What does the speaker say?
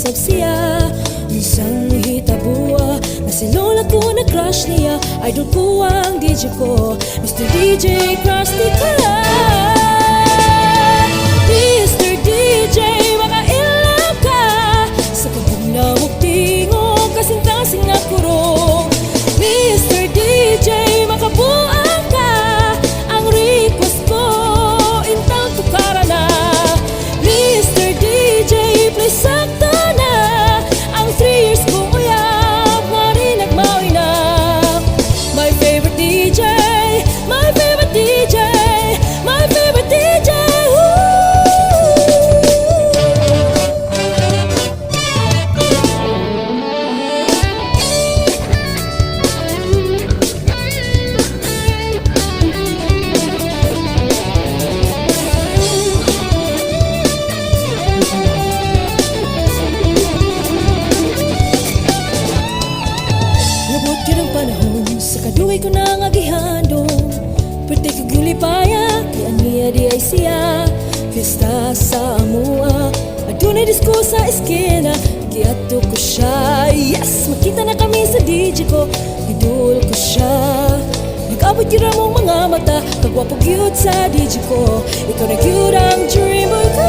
usab siya. Isang hitabo na si lola ko na crush niya. Idol ko ang DJ ko, Mr. DJ Krusty ka. Mr. DJ, makailan ka sa kabunawag tingog, kasing-kasing na kurong. Mr. DJ, makabuang ka, ang request ko intang tukara na. Mr. DJ, please sakto na ang 3 years kong uyab nga rin nagmawi na. My favorite DJ, my favorite DJ, my favorite DJ. Lubot yun ang panahon, sa kaduway ko nang agihandong. Pwede ko gulipaya, kaya niya di ay siya. Fiesta sa amua, adunay disko sa eskena, kiato ko siya. Yes, makita na kami sa DJ ko, idol ko siya. Nag-abot yun ang mga mata, kagwapo cute sa DJ ko. Ikaw na cute ang dream boy ko.